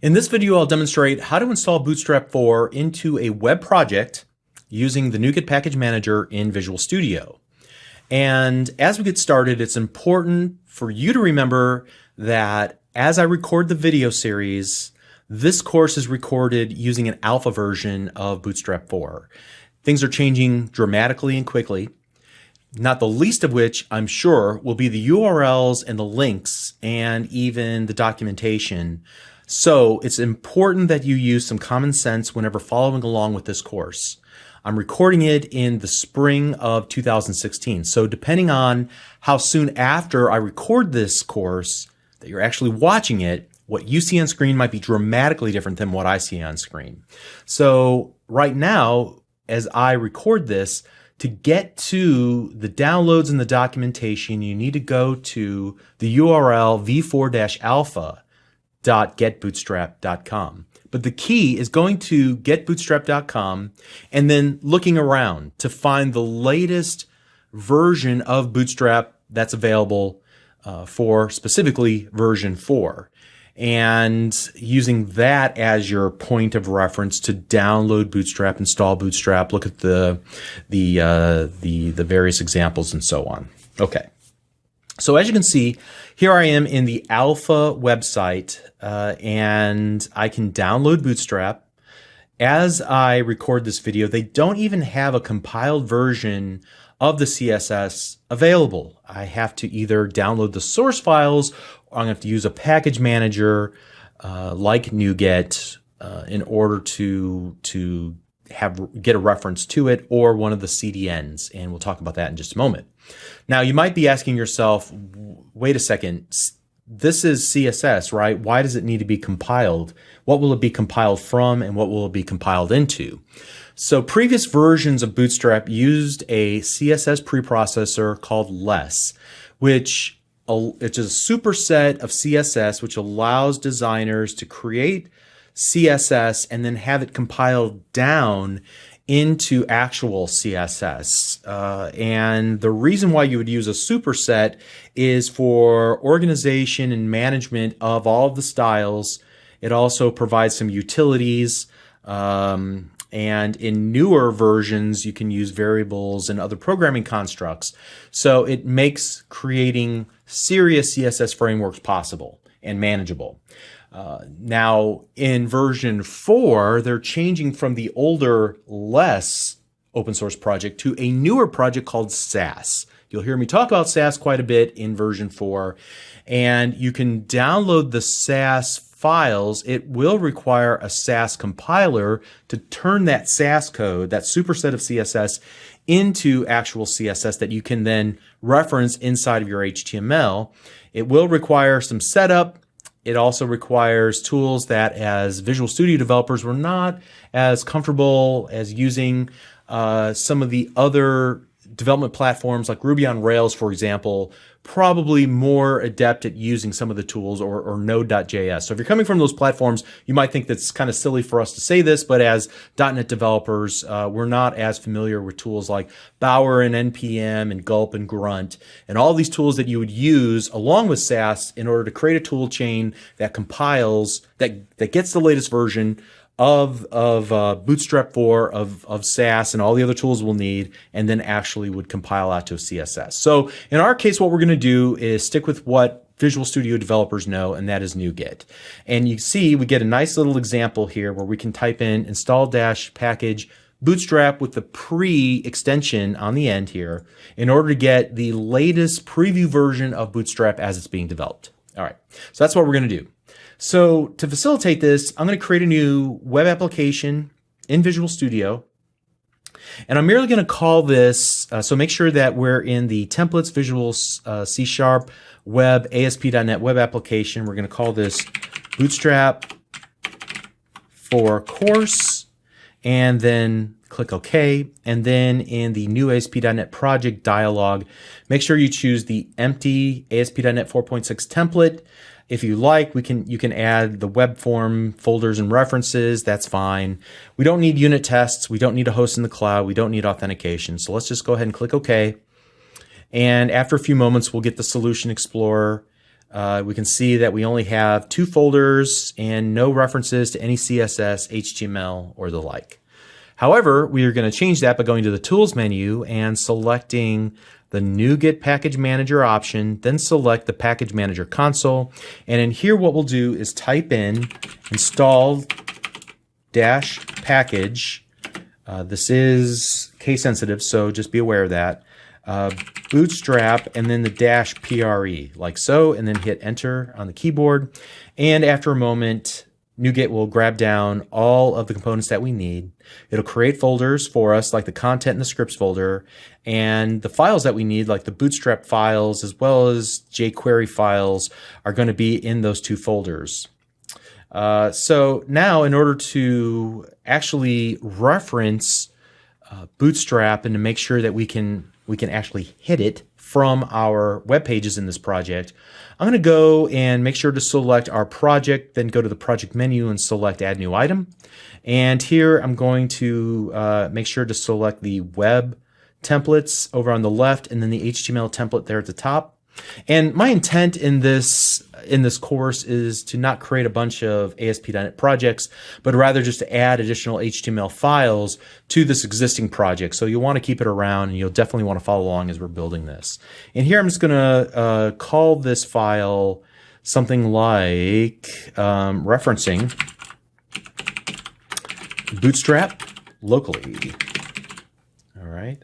In this video, I'll demonstrate how to install Bootstrap 4 into a web project using the NuGet package manager in Visual Studio. And as we get started, it's important for you to remember that as I record the video series, this course is recorded using an alpha version of Bootstrap 4. Things are changing dramatically and quickly, not the least of which I'm sure will be the URLs and the links and even the documentation. So it's important that you use some common sense whenever following along with this course. I'm recording it in the spring of 2016. So depending on how soon after I record this course that you're actually watching it, what you see on screen might be dramatically different than what I see on screen. So right now, as I record this, to get to the downloads and the documentation, you need to go to the URL v4-alpha.getbootstrap.com. But the key is going to getbootstrap.com and then looking around to find the latest version of Bootstrap that's available for specifically version 4. And using that as your point of reference to download Bootstrap, install Bootstrap, look at the various examples and so on. Okay. So as you can see, here I am in the alpha website, and I can download Bootstrap. As I record this video, they don't even have a compiled version of the CSS available. I have to either download the source files, or I'm going to have to use a package manager like NuGet in order to get a reference to it, or one of the CDNs, and we'll talk about that in just a moment. Now, you might be asking yourself, wait a second, this is CSS, right? Why does it need to be compiled? What will it be compiled from, and what will it be compiled into? So previous versions of Bootstrap used a CSS preprocessor called less, which it's a superset of CSS, which allows designers to create CSS and then have it compiled down into actual CSS. And the reason why you would use a superset is for organization and management of all of the styles. It also provides some utilities. And in newer versions, you can use variables and other programming constructs. So it makes creating serious CSS frameworks possible and manageable. Now, in version 4, they're changing from the older, less open source project to a newer project called Sass. You'll hear me talk about Sass quite a bit in version 4, and you can download the Sass files. It will require a Sass compiler to turn that Sass code, that superset of CSS, into actual CSS that you can then reference inside of your HTML. It will require some setup. It also requires tools that as Visual Studio developers we're not as comfortable as using. Some of the other development platforms like Ruby on Rails, for example, probably more adept at using some of the tools, or Node.js. So if you're coming from those platforms, you might think that's kind of silly for us to say this, but as .NET developers, we're not as familiar with tools like Bower and NPM and Gulp and Grunt and all these tools that you would use along with Sass in order to create a tool chain that compiles, that gets the latest version of Bootstrap 4, of Sass, and all the other tools we'll need, and then actually would compile out to a CSS. So in our case, what we're going to do is stick with what Visual Studio developers know, and that is NuGet. And you see, we get a nice little example here where we can type in install-package Bootstrap with the pre-extension on the end here in order to get the latest preview version of Bootstrap as it's being developed. All right, so that's what we're going to do. So to facilitate this, I'm going to create a new web application in Visual Studio. And I'm merely going to call this, so make sure that we're in the templates, Visual C# web, ASP.NET web application. We're going to call this Bootstrap for course, and then click OK. And then in the new ASP.NET project dialog, make sure you choose the empty ASP.NET 4.6 template. If you like, you can add the web form folders and references. That's fine. We don't need unit tests. We don't need a host in the cloud. We don't need authentication. So let's just go ahead and click OK. And after a few moments, we'll get the Solution Explorer we can see that we only have 2 folders and no references to any CSS, HTML, or the like. However, we are going to change that by going to the Tools menu and selecting the NuGet Package Manager option, then select the Package Manager console. And in here, what we'll do is type in install-package. This is case sensitive, so just be aware of that. Bootstrap and then the -pre, like so, and then hit enter on the keyboard. And after a moment, NuGet will grab down all of the components that we need. It'll create folders for us, like the content and the scripts folder, and the files that we need, like the Bootstrap files as well as jQuery files, are going to be in those 2 folders. So now, in order to actually reference Bootstrap and to make sure that we can actually hit it from our web pages in this project, I'm going to go and make sure to select our project, then go to the project menu and select Add New Item. And here I'm going to make sure to select the web templates over on the left and then the HTML template there at the top. And my intent in this course is to not create a bunch of ASP.NET projects, but rather just to add additional HTML files to this existing project. So you'll want to keep it around, and you'll definitely want to follow along as we're building this. And here I'm just going to call this file something like referencing Bootstrap locally. All right.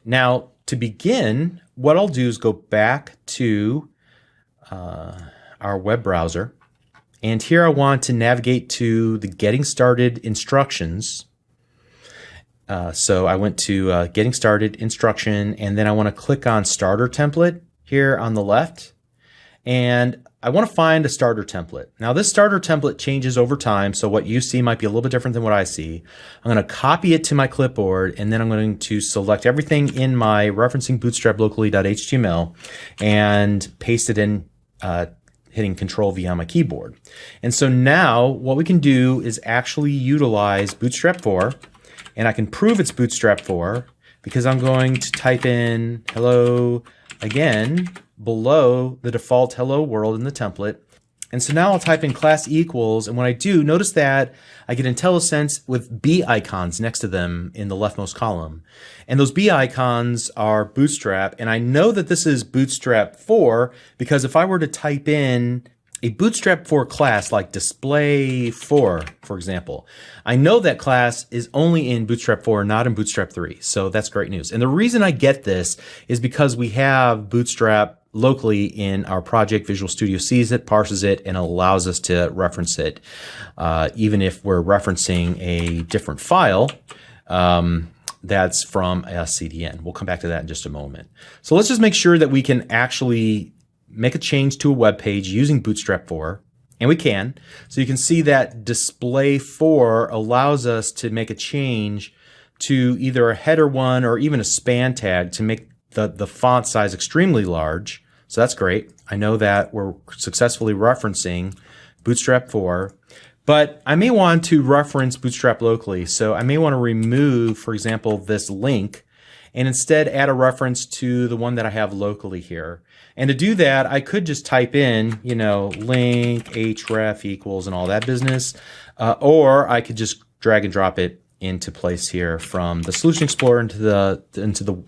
Now, to begin, what I'll do is go back to our web browser, and here I want to navigate to the Getting Started instructions. So I went to Getting Started instruction, and then I want to click on Starter Template here on the left, and I want to find a starter template. Now this starter template changes over time, so what you see might be a little bit different than what I see. I'm going to copy it to my clipboard, and then I'm going to select everything in my referencing bootstrap locally.html and paste it in, hitting Control V on my keyboard. And so now what we can do is actually utilize Bootstrap 4, and I can prove it's Bootstrap 4 because I'm going to type in hello again below the default hello world in the template. And so now I'll type in class equals, and when I do, notice that I get IntelliSense with B icons next to them in the leftmost column. And those B icons are Bootstrap, and I know that this is Bootstrap 4 because if I were to type in a Bootstrap 4 class like display 4, for example, I know that class is only in Bootstrap 4, not in Bootstrap 3. So that's great news. And the reason I get this is because we have Bootstrap locally in our project. Visual Studio sees it, parses it, and allows us to reference it, even if we're referencing a different file that's from a CDN. We'll come back to that in just a moment. So let's just make sure that we can actually make a change to a web page using Bootstrap 4, and we can. So you can see that display 4 allows us to make a change to either a header 1 or even a span tag to make the font size extremely large. So that's great. I know that we're successfully referencing Bootstrap 4, but I may want to reference Bootstrap locally. So I may want to remove, for example, this link and instead add a reference to the one that I have locally here. And to do that, I could just type in, link href equals and all that business, or I could just drag and drop it into place here from the Solution Explorer into the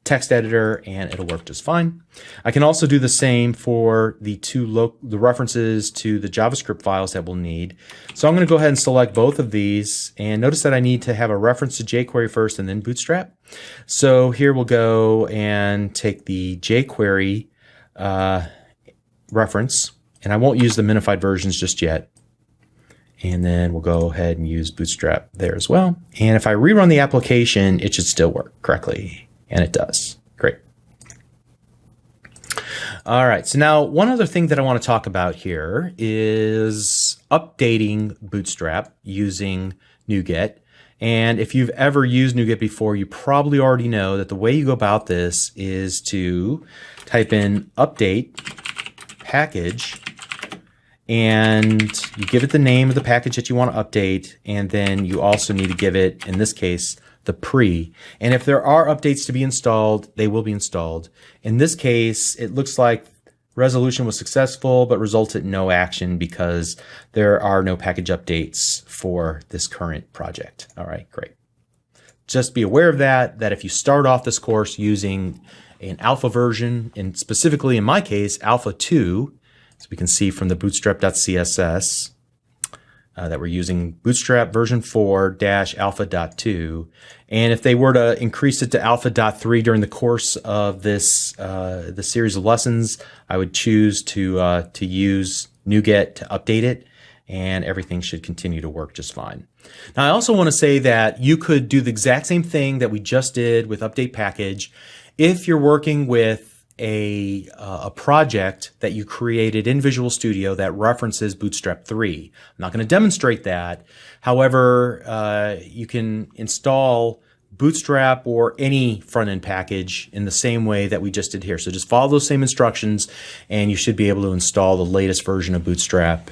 text editor, and it'll work just fine. I can also do the same for the references to the JavaScript files that we'll need. So I'm going to go ahead and select both of these, and notice that I need to have a reference to jQuery first and then Bootstrap. So here we'll go and take the jQuery reference, and I won't use the minified versions just yet. And then we'll go ahead and use Bootstrap there as well. And if I rerun the application, it should still work correctly. And it does. Great. All right. So now one other thing that I want to talk about here is updating Bootstrap using NuGet. And if you've ever used NuGet before, you probably already know that the way you go about this is to type in update package, and you give it the name of the package that you want to update, and then you also need to give it, in this case, the pre. And if there are updates to be installed, they will be installed. In this case, it looks like resolution was successful, but resulted in no action because there are no package updates for this current project. All right, great. Just be aware of that if you start off this course using an alpha version, and specifically in my case, alpha 2, as we can see from the bootstrap.css, that we're using Bootstrap version 4-alpha.2. And if they were to increase it to alpha.3 during the course of this the series of lessons, I would choose to use NuGet to update it, and everything should continue to work just fine. Now, I also want to say that you could do the exact same thing that we just did with update package if you're working with a project that you created in Visual Studio that references Bootstrap 3. I'm not going to demonstrate that. However, you can install Bootstrap or any front-end package in the same way that we just did here. So just follow those same instructions and you should be able to install the latest version of Bootstrap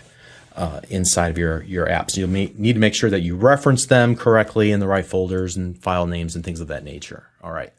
inside of your app. So you'll need to make sure that you reference them correctly in the right folders and file names and things of that nature. All right.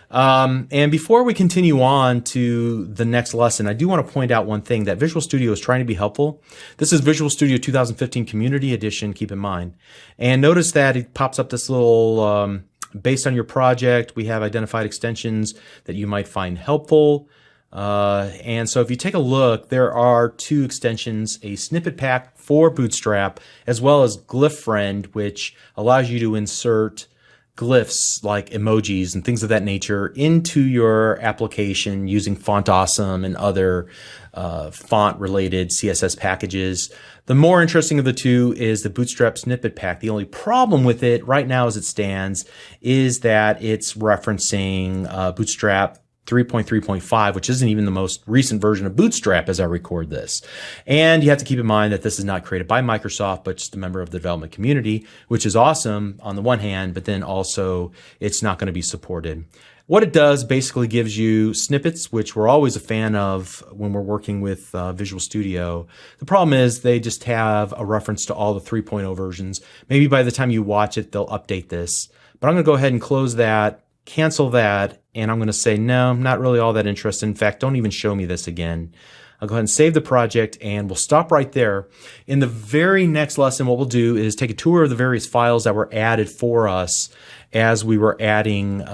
And before we continue on to the next lesson, I do want to point out one thing, that Visual Studio is trying to be helpful. This is Visual Studio 2015 Community Edition, keep in mind. And notice that it pops up this little, based on your project, we have identified extensions that you might find helpful. And so if you take a look, there are 2 extensions, a snippet pack for Bootstrap, as well as Glyph Friend, which allows you to insert glyphs like emojis and things of that nature into your application using Font Awesome and other font-related CSS packages. The more interesting of the 2 is the Bootstrap snippet pack. The only problem with it right now as it stands is that it's referencing Bootstrap 3.3.5, which isn't even the most recent version of Bootstrap as I record this. And you have to keep in mind that this is not created by Microsoft, but just a member of the development community, which is awesome on the one hand, but then also it's not going to be supported. What it does basically gives you snippets, which we're always a fan of when we're working with Visual Studio. The problem is they just have a reference to all the 3.0 versions. Maybe by the time you watch it, they'll update this. But I'm going to go ahead and close that, cancel that, and I'm going to say, no, I'm not really all that interested. In fact, don't even show me this again. I'll go ahead and save the project, and we'll stop right there. In the very next lesson, what we'll do is take a tour of the various files that were added for us as we were adding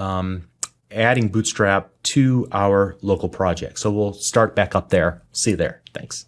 Bootstrap to our local project. So we'll start back up there. See you there. Thanks.